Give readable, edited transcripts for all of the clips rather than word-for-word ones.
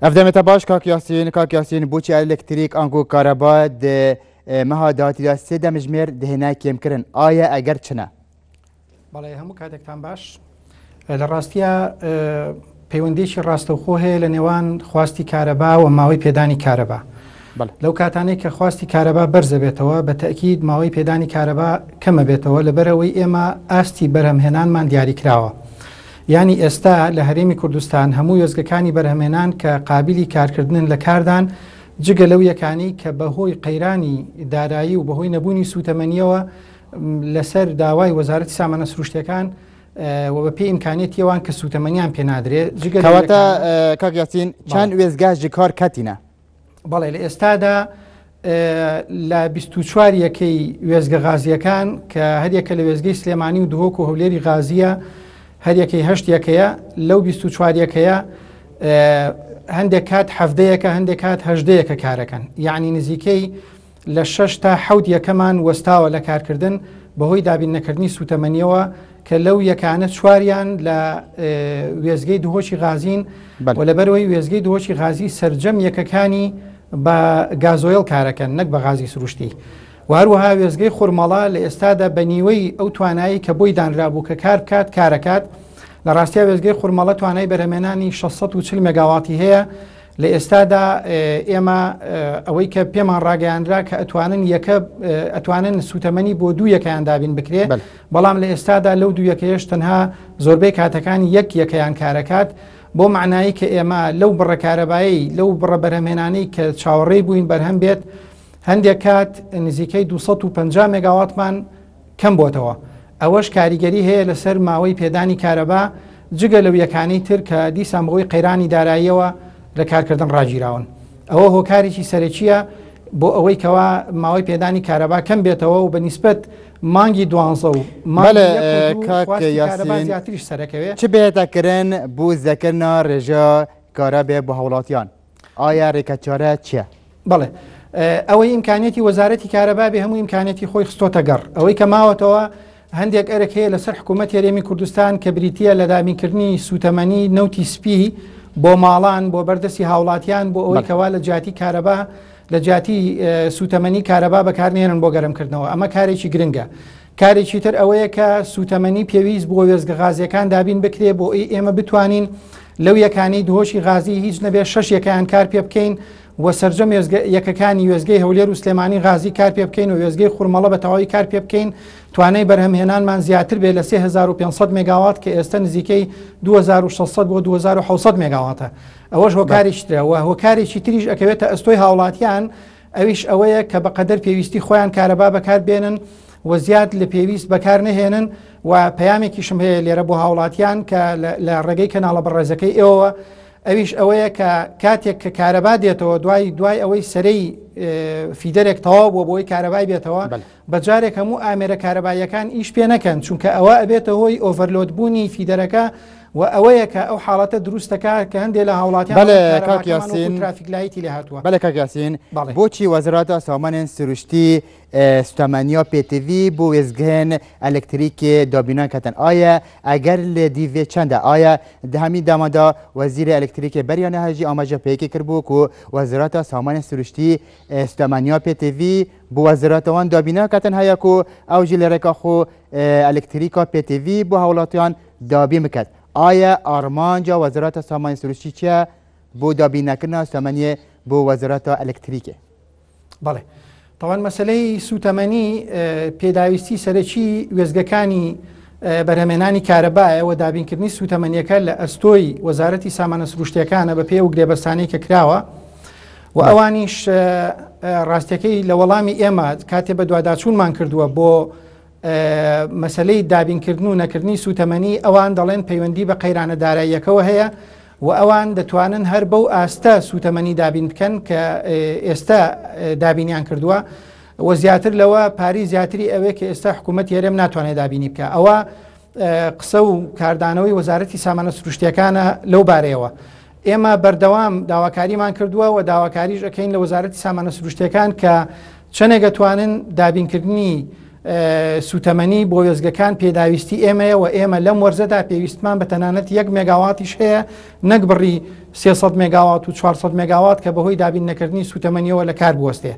افدمت باش کاک یاسین بوچ الکتریک انگو کارابا ده مها داتی سه دمجمر دهنا کم کرن آیا اگر چنه بەڵێ هەموو کاتێکتان باش لە ڕاستیە پەیوەندیشی ڕاستەوخۆ هەیە لە نێوان خواستی کارەبا و ماوەی پێدانی کارەبا. لەو کاتانەی کە خواستی کارەبا بەرزە بێتەوە بە تەکید ماوەی پێدانی کارەبا کەمە بێتەوە لەبەرەوەی ئێمە ئاستی بەرهەمهێنانمان دیاری کراوە. ینی ئێستا لە هەرێمی کوردستان هەموو وێزگەکانی بەرهەمهێنان کە قابلی کارکردن لە کاردان جگە لەو یەکانی کە بەهۆی قەیرانی دارایی و بەهۆی نەبوونی سوتەمەنیەوە لەسەر داوای وەزارەتی سامانە سروشتیەکان و بە پێی ئیمکانێتیەوان کە سوتەمەنیان پێنادرێت کەواتە کاک یاسین چەند وێزگا ji کار کەتینە؟ بەڵێ لە ئێستادا لە 24 یەکەی وێزگە غازیەکان کە هەریەکە لە وێزگەی سلێمانی و دهۆک و هەولێری غازیە هەریەکەی هەشت یەکەیە لەو 24 یەکەیە هەندێک کات هەفتەیەکە هەندێک کات هەژدەیەکە کارەکەن یعنی نزیکەی لە 6 تا 7 یەکەمان وەستاوە لە کارکردن بەهۆی دابین نەکردنی سوتەمەنیەوە کە لەو یەکانە چواریان لە وێزگەی دهۆشی غازین و لەبەرەوەی وێزگەی دهۆشی غازی سەرجەم یەکەکانی بە گازۆیل کارەکەن نەک بە غازی سروشتی و هەروەها وێزگەی خورمەڵا لە ئێستادا بە نیوەی ئەو توانایی کە بۆی دانرابوو کە کار بکات کارەکات لە ڕاستیا وێزگەی خورمەڵە توانای بەرهەمێنانی 640 مگاواتی هەیە لە ئێستادا ئێمە ئەوەی کە پێمان ڕاگەیاندرا کە ئەتوانن سوتەمەنی بۆ دوو یەکەیان دابین بکرێت بەڵام لە ئێستادا لەو دوو یەکەیەش تەنها زۆربەی کاتەکانی یەکەیان کارەکات بۆ معنایی کە ئێمە لەو بڕە کارەبایی لەو بڕە بەرهەمێنانەی کە چاوەڕێی بووین بەرهەم بێت هەندێک کات نزیکەی 250 مگاواتمان کەم بۆتەوە ئەوەش کاریگەری هەیە لەسەر ماوەی پێدانی کارەبا جگە لەو یەکانی تر کە دیسان بەهۆی قەیرانی داراییەوە لە کارکردن ڕاگیراون ئەوە هۆکارێکی سەرەکیە بۆ ئەوەی کەوا ماوەی پێدانی کارەبا کەم بێتەوە و بەنیسبەت مانگی دوانزە و زیاتریش سەرەکەوێت چ بێتەکردن بۆ زەکردنا ڕێژە کارە بێ بۆ هەوڵاتیان ئایا ڕێکەچارە چییە؟ بەڵێ ئەوەی ئیمکانێتی وەزارەتی کارەبا بێ هەموو ئیمکانێتی خۆی خستۆتە گەڕ ئەوەی کە ماوەتەوە هەندێک ئەرێک هەیە لەسەر حکوومەت هەرێمی کوردستان کە بریتە لە دابینکردنی سوتەمەنی نەوتی سپی بۆ ماڵان بۆ بەردەستی هاوڵاتیان بۆ ئەوەی کەوا لە جاتی کارەبا لە جاتی سوتەمەنی کارەبا بەکارنێنن بۆ گەرمکردنەوە ئەمە کارێکی گرنگە کارێکی تر ئەوەیە کە سوتەمەنی پێویست بۆ وێزگە غازیەکان دابین بکرێ بۆ ئێمە بتوانین لەو یەکانی دهۆشی غازی هیچ نەبێ 6 یەکەیان کار پێ بکەین و سەرجەم یەکەکانی وێزگەی هەولێر و سلێمانی غازی کار پێ بکەین و وێزگەی خورمەڵە بە تەواوی کار پێ بکەین توانای بەرهەمهێنانمان زیاتر بێ لە 3500 مگاوات کە ئێستا نزیکەی 2600 بۆ 2700 مگاواتە ئەوەش هۆکارێکی ترەوە هۆکارێکی تریش ئەکەوێتە ئەستۆی هاوڵاتیان ئەویش ئەوەیە کە بەقەدەر پێویستی خۆیان کارەبا بەکار بێنن و زیاد لە پێویست بەکار نەهێنن و پەیامێکیشم هەیە لێرە بۆ هاوڵاتیان کە لە ڕێگەی کەناڵە بەڕێزەکەی ئێوە ئەویش ئەوەیە کە کاتێک کە کارەبا دێتەوە دوای ئەوەی سەرەی فیدەرێک تەواو بۆ بۆی کارەبای بێتەوە بەجارێک هەموو ئامێرە کارەباییەکان ئیش پێ نەکەن چونکە ئەوە ئەبێتە هۆی ئۆڤەرلۆد بوونی فیدەرەکە و ئەوەیە کە ئەو حاڵەتە دروستەکە کە هەندێک لە هاوڵاتیان ترافیکلایتی لێ هاتووە. بەڵێ کاک یاسین بۆچی وەزارەتە سامانên سروشتی سوتەمەنیە PTV بۆ وێزگەهێن ئەلکتریکی دابینان کەتن ئایا ئەگەر لە دیڤێ چەندە ئایا هەمی دامەدا وەزیرە ئەلکتریکی بەریانە هەژی ئاماژە پێیەکی کردبوو و وەزارەتە سامانên سروشتی سوتەمەنیە PTV بۆ وەزارەتەوان دابینان کەتن هەیە و ئەو جی لە ڕێکا خۆ ئەلکتریکا PTV بۆ هەوڵاتیان دابین بکات ئایا ئارمانجا وەزارەتە سامانێ سروشتی چیە بۆ دابینەکردنا سوتەمەنیە بۆ وەزارەتە ئەلکتریکێ؟ بەڵێ تاوان مەسلەی سوتەمەنی پێداویستی سەرەکی وێزگەکانی بەرهەمێنانی کارەبایە و دابینکردنی سوتەمەنیەکە لە ئەستۆی وەزارەتی سامانە سروشتیەکانە بە پێ و گرێبەستانەی کە کراوە و ئەوانیش ڕاستیەکەی لە وەڵامی ئێمە کاتێ بە دوواداچوونمان کردووە بۆ مەسلەی دابینکردن و نەکردنی سوتەمەنی ئەوان دەڵێن پەیوەندی بە قەیرانە داراییەکەوە هەیە و ئەوان دەتوانن هەر بەو ئاستە سوتەمەنی دابین بکەن کە ئێستا دابینیان کردووە و زیاتر لەوە پاری زیاتری ئەوەیە کە ئێستا حکوومەت هێرێم ناتوانێت دابینی بکە ئەوە قسە و کاردانەوەی وەزارەتی سامانە سروشتیەکانە لەو بارەیەوە ئێمە بەردەوام داواکاریمان کردووە و داواکاریش ئەەکەین لە وەزارەتی سامانە سروشتیەکان کە چەنێک دەتوانن دابینکردنی سوتەمەنی بۆ وێزگەکان پێداویستی ئێمەیە و ئێمە لەم وەرزەدا پێویستمان بە تەنانەت 1 مێگاواتیش هەیە نەک بڕی 300 مێگاوات و 400 مێگاوات کە بەهۆی دابین نەکردنی سوتەمەنیەوە لە کار بوەستێ.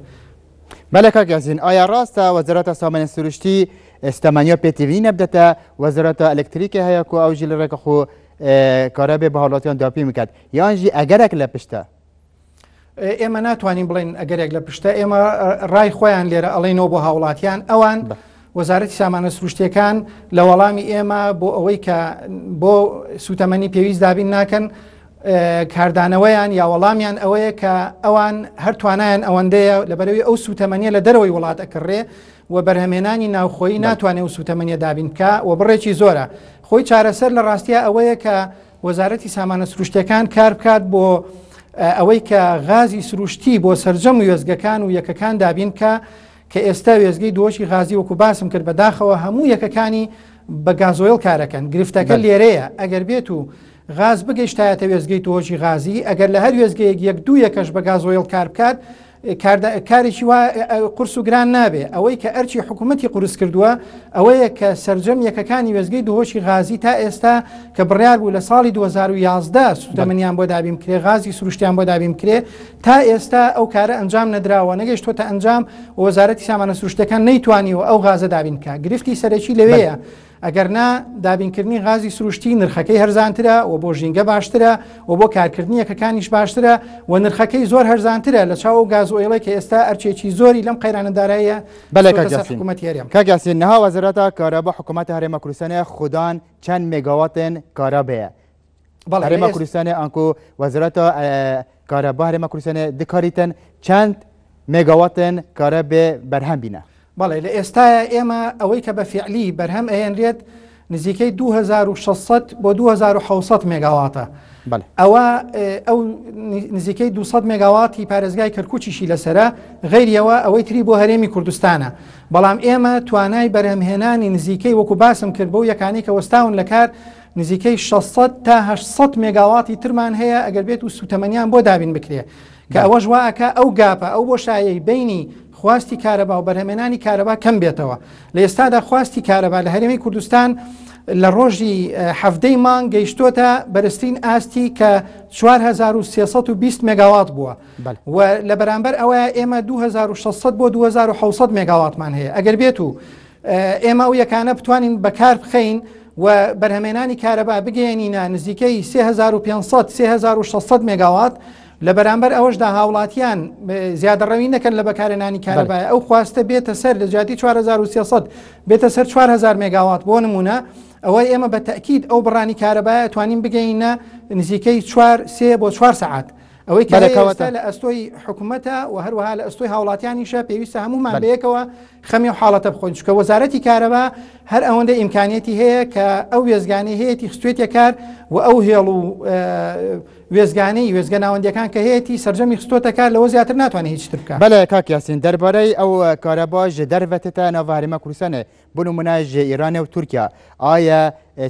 بله کاک یاسین، آیا راست وزارت سامانه سروشتی استمانیا پێتیڤی نەبدەتە وزارت الکتریکی هەیە کو ئەو ژی لە ڕێکە خۆ کارەبێ بە هاوڵاتیان داپی میکات یانجی ئەگەرێک لە پشتە ئێمە ناتوانین بڵێن ئەگەرێک لە پشتە ئێمە ڕای خۆیان لێرە ئەڵێنەوە بۆ هاوڵاتیان ئەوان وەزارەتی سامانە سروشتیەکان لە وەڵامی ئێمە بۆ ئەوەی کە بۆ سوتەمەنی پێویست دابین ناکەن کاردانەوەیان یا وەڵامیان ئەوەیە کە ئەوان هەر توانایان ئەوەندەیە لەبەرەوەی ئەو سوتەمەنیە لە دەرەوەی وڵات ئەکڕێ و بەرهەمێنانی ناوخۆیی ناتوانێت و سوتەمەنیە دابین بکە و بڕێکی زۆرە خۆی چارەسەر لە ڕاستیە ئەوەیە کە وەزارەتی سامانە سروشتیەکان کار بکات بۆ ئەوەی کە غازی سروشتی بۆ سەرجەم وێزگەکان و یەکەکان دابین کە ئێستا وێزگەی دۆشی غازی وەکو باسم کرد بەداخەوە هەموو یەکەکانی بە گازۆیل کارەکەن گرفتەکە لێرەیە ئەگەر بێت و غاز بگەیشتایەتە وێزگەی تۆژی غازی ئەگەر لە هەر وێزگەیەک 1-2 بە گازۆیل کار بکات کارێکی وا قورس و گران نابێ ئەوەی کە ئەرچی حکوومەتی قورس کردووە ئەوەیە کە سەرجەم یەکەکانی وێزگەی دۆشی غازی تا ئێستا کە بڕیار بوو لە ساڵی 2011 سوتەمەنیان بۆ دابین کرێ غازی سروشتیان بۆ دابین کرێ تا ئێستا ئەو کارە ئەنجام نەدراوە نەگەیشتۆتە ئەنجام وەزارەتی سامانە سروشتەکان نەیتوانیوە ئەو غازە دابین بکە گرفتی سەرەکی لەوەیە ئەگەر نا دابینکردنی غازی سروشتی نرخەکەی هەرزانترە و بۆ ژینگە باشترە و بۆ کارکردنی یەکەکانیش باشترە و نرخەکەی زۆر هەرزانترە لە چاو گازۆیڵی کە ئێستا ئەرچێکی زۆری لەم قەیرانەداراییە کاک یاسین نها وەزارەتە کارەبا حکوومەتە هەرێمە کوردستانە خوددان چەند مێگاواتن کارەبەیە هەرێمە کوردستانە ئەنکو وەزارەتە کارەبا هەرێمە کوردستانە دکاریتن چەند مێگاواتن کارەبێ بەرهەم بینە بەڵێ لە ئێستاە ئێمە ئەوەی کە بە فیعلی بەرهەم ئەێنرێت نزیکەی 2600 بۆ 2600 مێگاواتە ئەوە ئەو نزیکەی 200 مێگاواتی پارێزگای کەرکوچیشی لەسرە غیریەوە ئەوەی تری بۆ هەرێمی کوردستانە بەڵام ئێمە توانای بەرهەمهێنانی نزیکەی وەکو باسم کرد بۆ یەکانی کە وەستاون لە کار نزیکەی 600 تا 800 مێگاواتی ترمان هەیە ئەگەر بێت و سوتەمەنیان بۆ دابین بکرێ کە ئەوەش واکە ئەو گاپە ئەو بۆ شایەی بینی خواستی کارەبا و بەرهەمێنانی کارەبا کەم بێتەوە لە ئێستادا خواستی کارەبا لە هەرێمی کوردستان لە ڕۆژی هەفتەی مانگ گەیشتۆتە بەرزترین ئاستی کە 4320 مێگاوات بووە و لە بەرامبەر ئەوە ئێمە 2600 بۆ 2700 مێگاواتمان هەیە ئەگەر بێت و ئێمە ئەو یەکانە بتوانین بەکار بخەین و بەرهەمێنانی کارەبا بگەێنینە نزیکەی 3500 3600 مێگاوات لە بەرامبەر ئەوەشدا هاوڵاتیان زیادەڕەوی نەکەن لە بەکارێنانی کارەبای ئەو خواستە بێتە سەر لە جیاتی 4300 بێتە سەر 4000 مێگاوات بۆ نمونە ئەوەی ئێمە بە تەکید ئەو بڕانی کارەبایە توانین بگەینە نزیکەی 3 بۆ 4 سعات ئەوەی کەواتە لە ئەستۆی حکوومەتە و هەروەها لە ئەستۆی هاوڵاتیانیشە پێویستە هەمومان بەیەکەوە خەمی و حاڵەتە بخۆین چکە وەزارەتی کارەبا هەر ئەوەندە ئیمکانیەتی هەیە کە ئەو وێزگانەی هەیەی خستوێتە کار و ئەو هێڵ و وێزگانەی وێزگە ناوەندیەکان کە هەیەی سەرجەمی خستۆتە کار لەوە زیاتر ناتوانێت هیچ تر بکات. بەڵێ کاک یاسین دەربارەی ئەو کارەبا ژە دەرڤەتە ناو هەرێمە کوردستانە بۆ نمونە ژە ئیرانە و تورکیا ئایا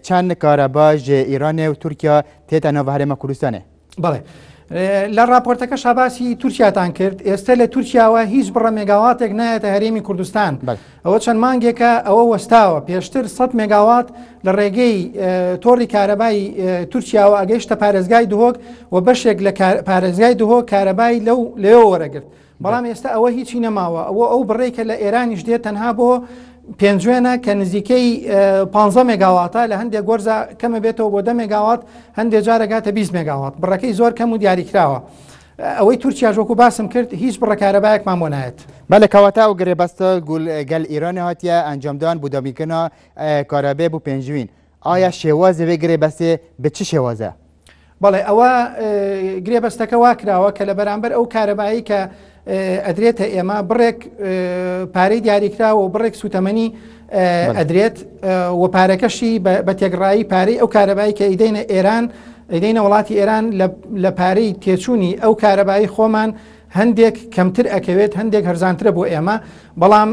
چەند کارەبا ژە ئیرانە و تورکیا تێتە ناو هەرێمە کوردستانە؟ بەڵێ لە راپۆرتەکە شاباسی تورکیاتان کرد ئێستا لە تورکیاوە هیچ بڕە مێگاواتێک نایەتە هەرێمی کوردستان ئەوە چەند مانگێکە ئەوە وەستاوە پێشتر 100 مێگاوات لە ڕێگەی تۆڕی کارەبای تورکیاوە ئەگەیشتە پارێزگای دهۆک و بەشێک لە پارێزگای دهۆک کارەبای لەوێ وەرەگرت بەڵام ئێستا ئەوە هیچی نەماوە ئەو بڕێکە لە ئێرانیش دێت تەنها بۆ پێنجوێنە کە نزیکەی 15 مێگاواتە لە هەندێک گۆرزە کەمە بێتەوە بۆ 10 مێگاوات هەندێک جارەگاتە 20 مێگاوات بڕەکەی زۆر کەم و دیاریکراوە ئەوەی تورکیا ژۆکو باسم کرد هیچ بڕەکارەبایەکمان بۆ نایەت. بەڵێ کەواتە ئەو گرێبەستە گەل ئیرانی هاتیە ئەنجامدان بۆ دابینکردنا کارەبێ بۆ پێنجوین ئایا شێوازە وێ گرێبەستێ بە چ شێوازە؟ بەڵێ ئەوە گرێبەستەکە وا کراوە کە لە بەرامبەر ئەو کارەبایی کە ئەدرێتە ئێمە بڕێک پارەی دیاریکراوە و بڕێک سوتەمەنی ئەدرێت و پارەکەشی بە تێگڕایی پارەی ئەو کارەبایی کە ئیدەینە ئێران ئیدەینە وڵاتی ئێران لە پارەی تێچوونی ئەو کارەبایی خۆمان هەندێک کەمتر ئەکەوێت هەندێک هەرزانترە بۆ ئێمە بەڵام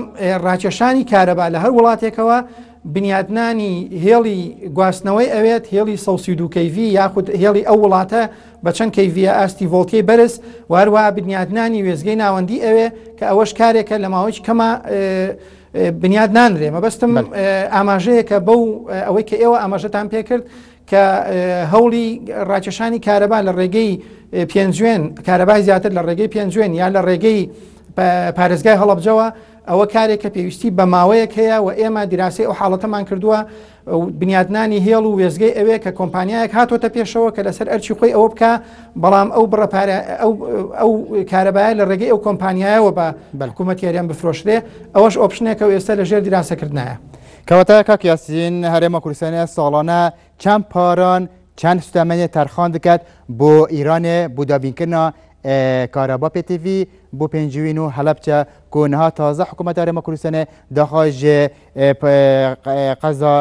ڕاکێشانی کارەبا لە هەر وڵاتێکەوە بنیادنانی هێڵی گواستنەوەی ئەوێت هێڵی 132 کەیڤی یاخود هێڵی ئەو وڵاتە بە چەند کەیڤە ئاستی ڤۆڵتیی بەرز و هەروە بنیادنانی وێزگەی ناوەندی ئەوێ کە ئەوەش کارێکە لە ماوەی کەمە بنیاد نانرێ مەبەستم ئاماژەیە کە بەو ئەوەی کە ئێوە ئاماژەتان پێ کرد کە هەوڵی ڕاکێشانی کارەبا لە ڕێگەی پێنجوێن کارەبای زیاتر لە ڕێگەی پێنجوێن یا لە ڕێگەی پارێزگای هەڵەبجەوە ئەوە کارێک کە پێویستی بە ماوەیەک هەیە و ئێمە دیراسی ئەو حاڵەتەمان کردووە بنیادنانی هێڵ و وێزگەی ئەوێ کە کۆمپانیایەک هاتۆتە پێشەوە کە لەسەر ئەرچی خۆی ئەوە بکە بەڵام ئەو بڕەپارە ئەو کارەبایە لە ڕێگەی ئەو کۆمپانیایەوە بە حکوومەت یاریان بفرۆشرێ ئەوەش ئۆپشنێکە و ئێستا لەژێر دیراسەکردنایە. کەواتە کاک یاسین هەرێمە کوردستانیە ساڵانە چەند پاران چەند سوتەمەنی تەرخان دەکات بۆ ئیرانێ بۆ دابینکردنا کارەبا پێتیڤی بۆ پێنجوین و هەلەبچە کۆنەها تازە حکوومەت هەرێمە کوردستانê daxwaje qeza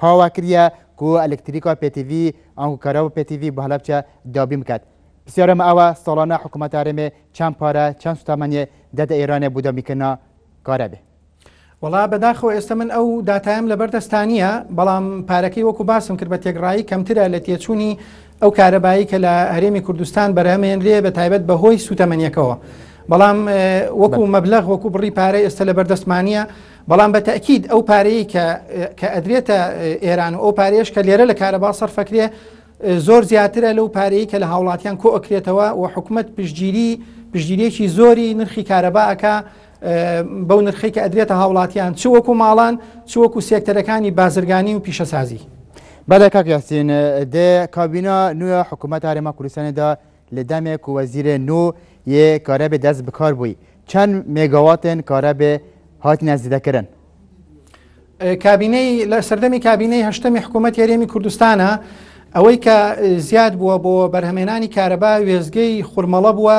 pawa kiriye ku elektrîka pêtîvî an ku kareba pêtîvî bi Helepçe dabî biket. Pisyara me ew e salane hikûmet herêmê çend pare çend sutemeniyê dede Îranê bû dabîkirina karebê. وڵا بەداخەوە ئێستا من ئەو داتایم لە بەردەستانیە بەڵام پارەکەی وەکو باسم کرد بە تێگڕایی کەمترە لە تێچوونی ئەو کارەبایی کە لە هەرێمی کوردستان بەرهەمێنرێ بە تایبەت بەهۆی سوتەمەنیەکەوە بەڵام وەکو مەبلەغ وەکو بڕی پارەی ئێستا لە بەردەستمانیە بەڵام بە تەکید ئەو پارەیە کە ئەدرێتە ئێران و ئەو پارێش کە لێرە لە کارەبا سەرفەکرێ زۆر زیاترە لەو پارەیە کە لە هاوڵاتیان کۆ ئەکرێتەوە و حکوومەت پشتگیریەکی زۆری نرخی کارەباکە بەو نرخی کە ئەدرێتە هاوڵاتیان چ وەکو ماڵان چ وەکو سێکتەرەکانی بازرگانی و پیشەسازی. بەڵێ کاک یاسین دێ کابینا نوێ حکوومەت هەرێما کوردستانێدا لە دەمێک و وەزیرە نو یê karebê dest bi kar bûyî çend mêgawatên karebê hatine zêdekirin. کابینەی لە سەردەمی کابینەی هەشتەمی حکوومەت یاریێمی کوردستانە ئەوەی کە زیاد بووە بۆ بەرهەمێنانی کارەبا وێزگەی خوورمەڵە بووە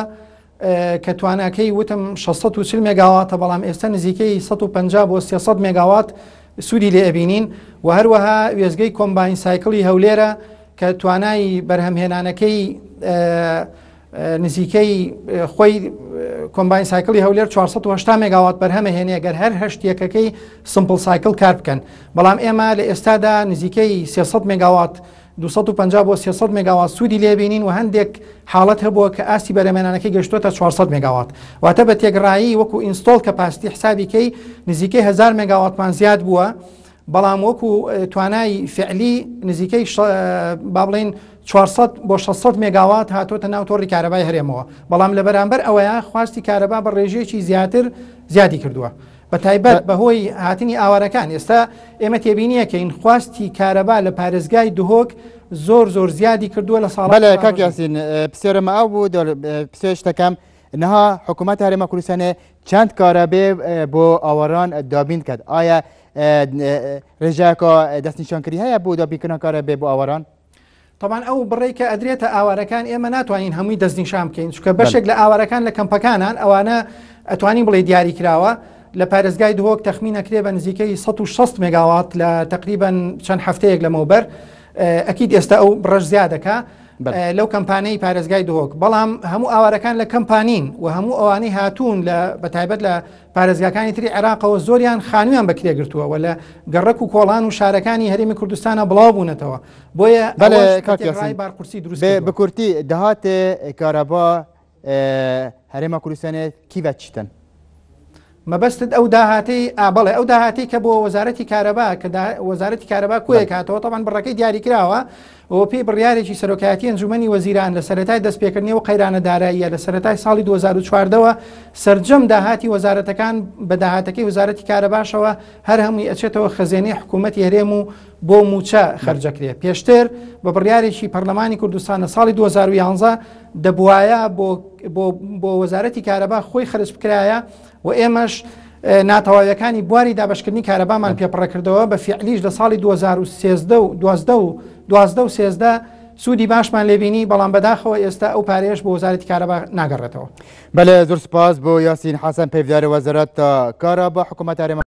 کە تواناکەی وتم 640 مێگاواتە بەڵام ئێستا نزیکەی 150 بۆ 300 مێگاوات سوودی لێ ئەبینین و هەروەها وێزگەی کۆمباین سایکڵی هەولێرە کە توانای بەرهەمهێنانەکەی نزیکەی خۆی کۆمباین سایکڵی هەولێر 480 مێگاوات بەرهەمە هێنێ گەر هەر هەشتێکەکەی سمپل سایکل کار بکەن بەڵام ئێمە لە ئێستادا نزیکەی 300 مێگاوات 250 بۆ 300 مێگاوات سوودی لێبینین و هەندێک حاڵەت هەبووە کە ئاستی بەرهەمێنانەکەی گەشتوتە 400 مێگاوات واتە بە تێگڕایی وەکو ئینستۆڵ کەپاسیتی حسابیکەی نزیکەی 1000 مێگاواتمان زیاد بووە بەڵام وەکو توانای فعلی نزیکەی با بڵێن 400 بۆ 600 مێگاوات هاتۆتە ناو تۆڕی کارەبای هەرێمەوە بەڵام لە بەرامبەر ئەوەیە خواستی کارەبا بە ڕێژەیەکی زیاتر زیادی کردووە بە تایبەت بەهۆی هاتنی ئاوارەکان ئێستا ئێمە تێبینیە کە این خواستی کارەبا لە پارێزگای دهۆک زۆر زیادی کردووە لە ساڵ بەڵێ کاک یاسین پرسیارەمە ئەو بوو پرسیارشتەکەم نەها حکوومەت هەرێما کوردستانê چەند کارەبێ بۆ ئاوەران دابین کرد ئایا ڕێژەیەکە دەستنیشانکردی هەیە بۆ دابینکردنا کارەبێ بۆ ئاوەران طبعا ئەو بڕێ کە ئەدرێتە ئاوارەکان ئێمە ناتوانین هەمووی دەستنیشان بکەین چونکە بەشێک لە ئاوارەکان لە کەمپەکانان ئەوانە ئەتوانین بڵێ دیاری کراوە لە پارێزگای دهۆک تەخمینەکرێ بە نزیکەی 160 مێگاوات لە تقریبا چەند هەفتەیەک لەمەوبەر ئەکید ئێستا ئەو بڕەش زیادەکە لەو کەمپانیای پارێزگای دهۆک بەڵام هەموو ئاوارەکان لە کەمپانین و هەموو ئەوانەی هاتوون لە بەتایبەت لە پارێزگاکانی تری عێراقەوە زۆریان خانوویان بەکرێگرتووە و لە گەڕک و کۆڵان و شارەکانی هەرێمی کوردستانە بڵاو بوونەتەوە بۆیە بارقورسی دروست بە کورتی دەهاتێ کارەبا هەرێما کوردستانê کیڤە چیتن مەبەستت ئەو داهاتی بەڵێ ئەو داهاتی کە بۆ وەزارەتی کارەبا کە وەزارەتی کارەبا کوێ کاتەوە تەمان بڕەکەی دیاری کراوە ئەوە پێی بڕیارێکی سەرۆکایەتی ئەنجومەنی وەزیران لە سەرەتای دەستپێکردنی و قەیرانە داراییە لە سەرەتای ساڵی 2014ەوە سەرجەم داهاتی وەزارەتەکان بە داهاتەکەی وەزارەتی کارەباشەوە هەر هەمووی ئەچێتەوە خەزێنەی حکوومەتی هەرێم و بۆ موچە خەرجەکرێ پێشتر بە بڕیارێکی پەرلەمانی کوردستان لە ساڵی 2011 دەبوایە بۆ وەزارەتی کارەبا خۆی خرج بکرایە و ئێمەش ناتەواویەکانی بواری دابشکردنی کارەبامان پێپڕەکردەوە بە فیعلیش لە ساڵی 2013 سوودی باشمان لێبینی بەڵام بەداخەوە ئێستا ئەو پارێش بۆ وەزارەتی کارەبا ناگەڕێتەوە. بەڵێ زۆر سپاس بۆ یاسین حەسەن پێیدارە وەزارەت کارەبا حکوومەت هەرێما